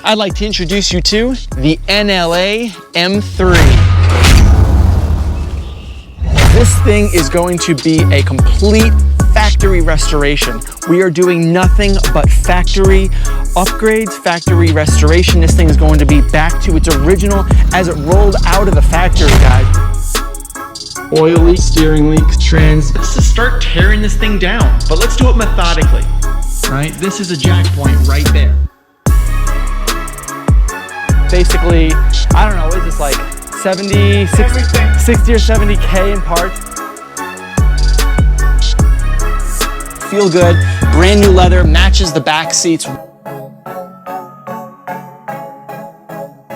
I'd like to introduce you to the NLAM3. This thing is going to be a complete factory restoration. We are doing nothing but factory upgrades, factory restoration. This thing is going to be back to its original as it rolled out of the factory, guys. Oil leak, steering leak, trans. Let's just start tearing this thing down, but let's do it methodically, right? This is a jack point right there. Basically, I don't know, what is this, like 70, 60 or 70K in parts? Feel good, brand new leather, matches the back seats.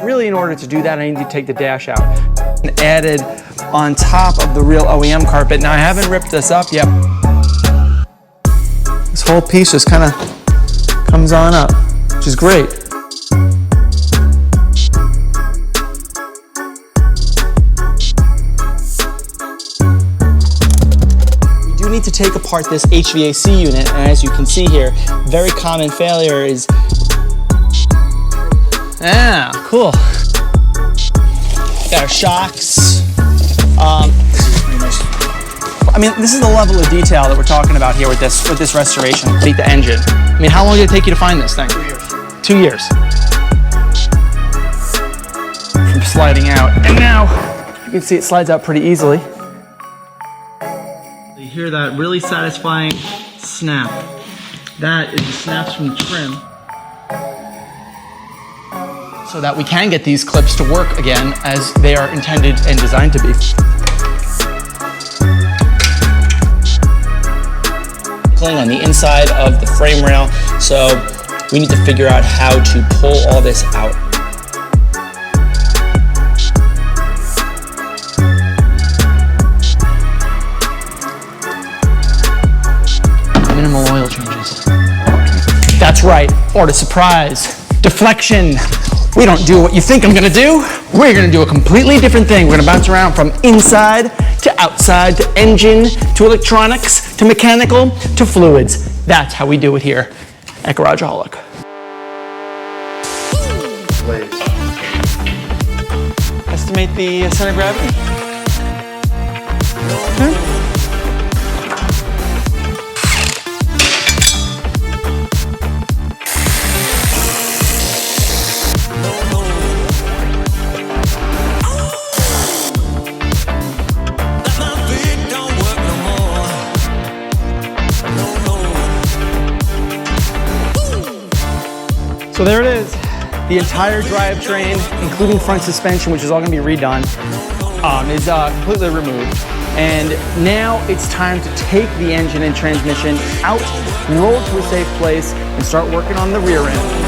Really, in order to do that, I need to take the dash out. And added on top of the real OEM carpet. Now, I haven't ripped this up yet. This whole piece just kind of comes on up, which is great. Need to take apart this HVAC unit, and as you can see here, very common failure is cool. Got our shocks. I mean, this is the level of detail that we're talking about here with this restoration. Complete the engine. I mean, how long did it take you to find this thing? 2 years. 2 years. From sliding out, and now you can see it slides out pretty easily. You hear that really satisfying snap. That is the snaps from the trim. So that we can get these clips to work again as they are intended and designed to be. On the inside of the frame rail, so we need to figure out how to pull all this out. Minimal oil changes. That's right, or to surprise, deflection. We don't do what you think I'm gonna do. We're gonna do a completely different thing. We're gonna bounce around from inside to outside, to engine, to electronics, to mechanical, to fluids. That's how we do it here at Garageaholic. Estimate the center of gravity. Okay. So there it is, the entire drivetrain, including front suspension, which is all gonna be redone, is completely removed. And now it's time to take the engine and transmission out, roll to a safe place, and start working on the rear end.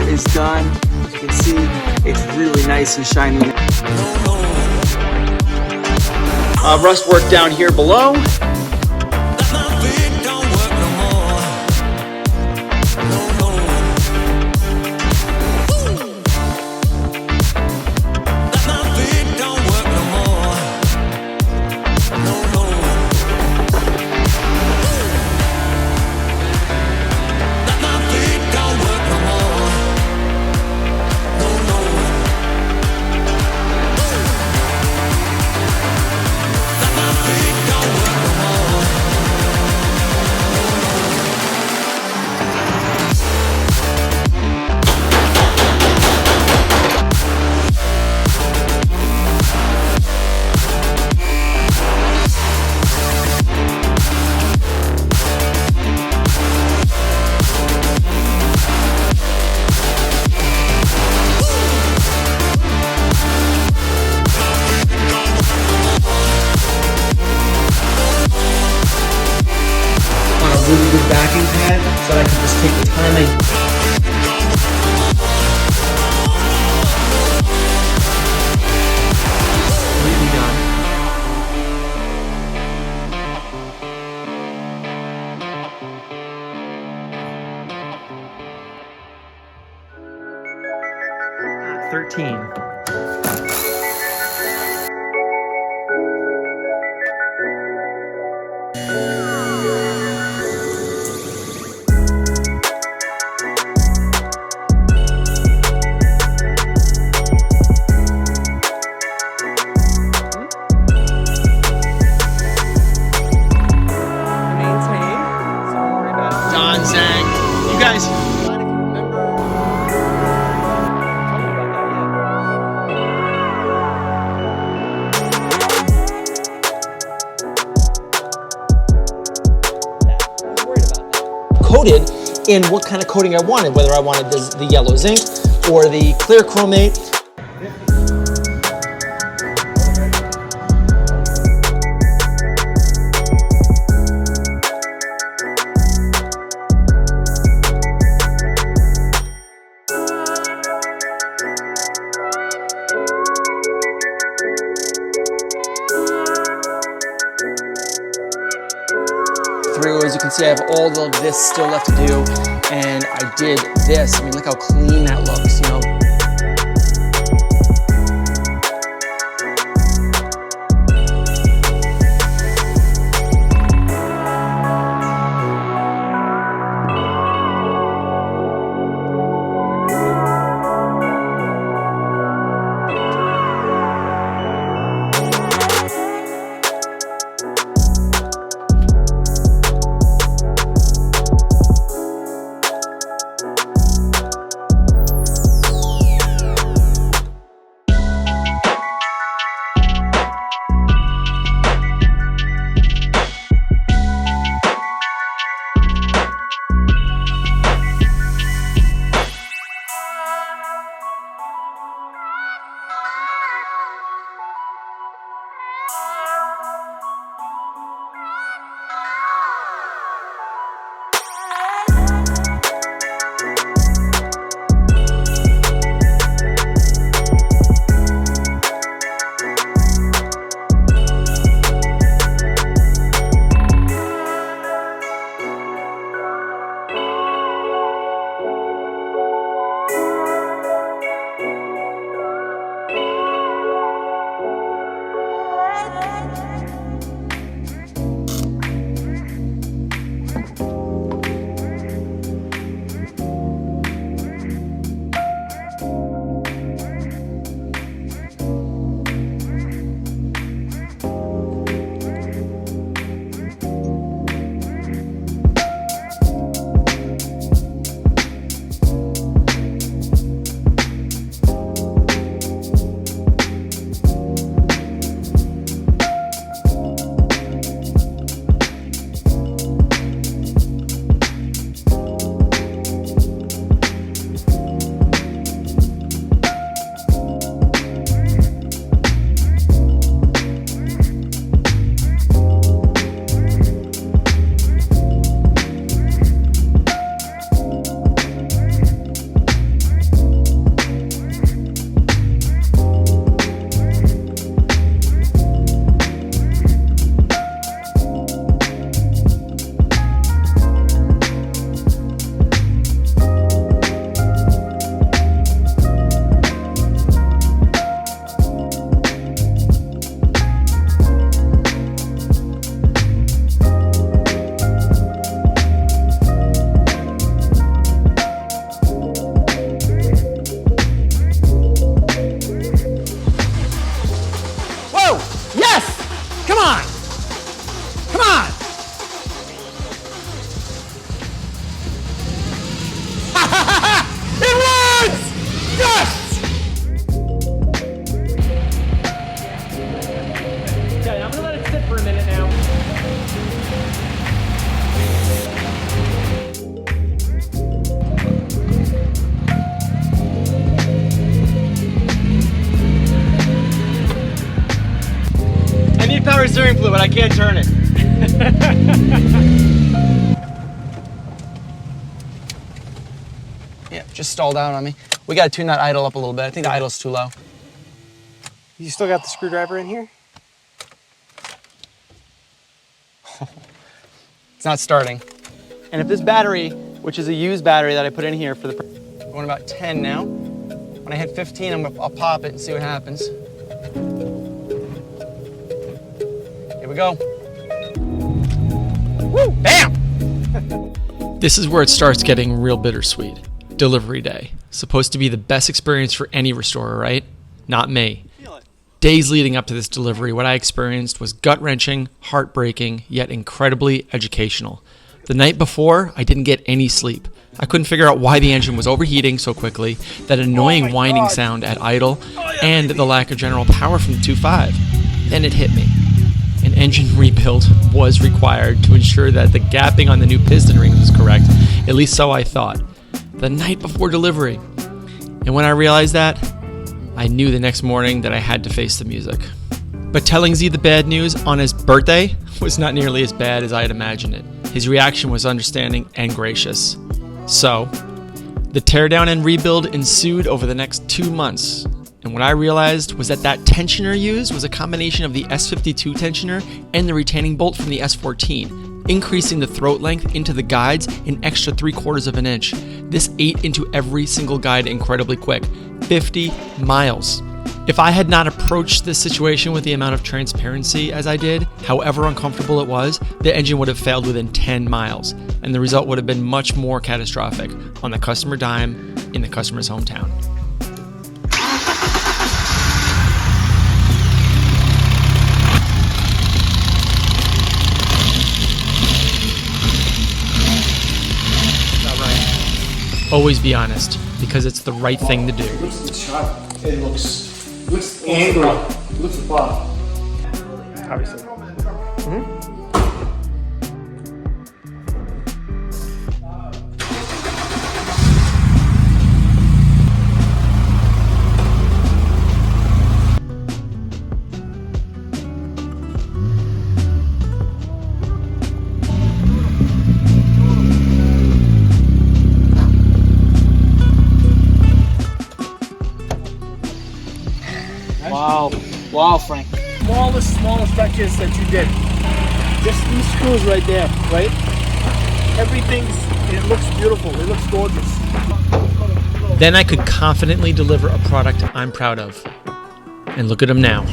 Is done. As you can see, it's really nice and shiny. Rust work down here below. really good backing pad so that I can just take the time I completely done. At 13. Zhang, you guys. Coated in what kind of coating I wanted, whether I wanted the yellow zinc or the clear chromate. As you can see, I have all of this still left to do, and I did this. I mean, look how clean that looks, you know. steering fluid, I can't turn it. just stalled out on me. We got to tune that idle up a little bit. I think the idle's too low. You still got the screwdriver in here? It's not starting. And if this battery, which is a used battery that I put in here for the, I'm going about 10 now. When I hit 15, I'll pop it and see what happens. Here we go. Woo, bam! This is where it starts getting real bittersweet. Delivery day. Supposed to be the best experience for any restorer, right? Not me. Days leading up to this delivery, what I experienced was gut-wrenching, heartbreaking, yet incredibly educational. The night before, I didn't get any sleep. I couldn't figure out why the engine was overheating so quickly, that annoying whining sound at idle, and the lack of general power from the 2.5. Then it hit me. An engine rebuild was required to ensure that the gapping on the new piston rings was correct, at least so I thought, the night before delivery. And when I realized that, I knew the next morning that I had to face the music. But telling Z the bad news on his birthday was not nearly as bad as I had imagined it. His reaction was understanding and gracious. So, the teardown and rebuild ensued over the next 2 months. And what I realized was that tensioner used was a combination of the S52 tensioner and the retaining bolt from the S14, increasing the throat length into the guides an extra 3/4 of an inch. This ate into every single guide incredibly quick, 50 miles. If I had not approached this situation with the amount of transparency as I did, however uncomfortable it was, the engine would have failed within 10 miles, and the result would have been much more catastrophic on the customer dime in the customer's hometown. Always be honest, because it's the right thing to do. It looks sharp. It looks angry. It looks above. Obviously. Wow, Frank. Smallest touches that you did. Just these screws right there, right? It looks beautiful. It looks gorgeous. Then I could confidently deliver a product I'm proud of. And look at him now.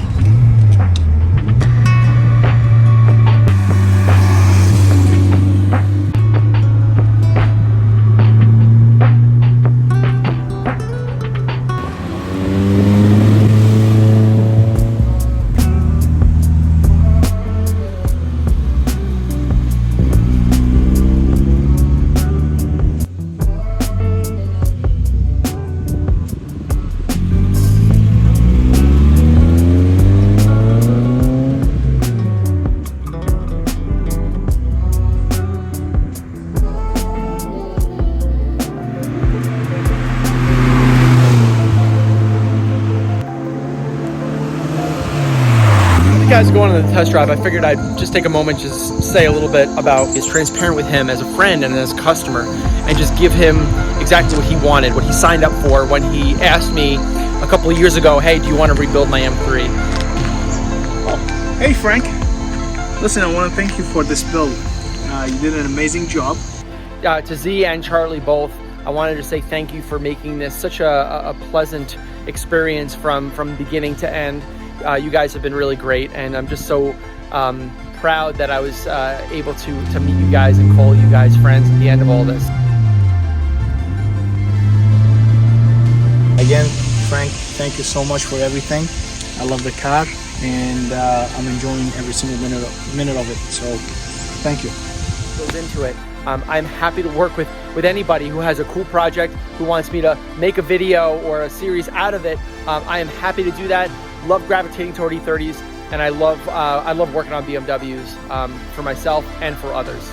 Guys going on the test drive, I figured I'd just take a moment, just say a little bit about is transparent with him as a friend and as a customer, and just give him exactly what he wanted, what he signed up for when he asked me a couple of years ago, hey, do you want to rebuild my M3? Oh, hey Frank, listen, I want to thank you for this build. You did an amazing job. To Z and Charlie both, I wanted to say thank you for making this such a pleasant experience from beginning to end. You guys have been really great, and I'm just so proud that I was able to meet you guys and call you guys friends at the end of all this. Again, Frank, thank you so much for everything. I love the car, and I'm enjoying every single minute of it, so thank you. Goes into it. I'm happy to work with anybody who has a cool project, who wants me to make a video or a series out of it. I am happy to do that. Love gravitating toward E30s, and I love working on BMWs for myself and for others.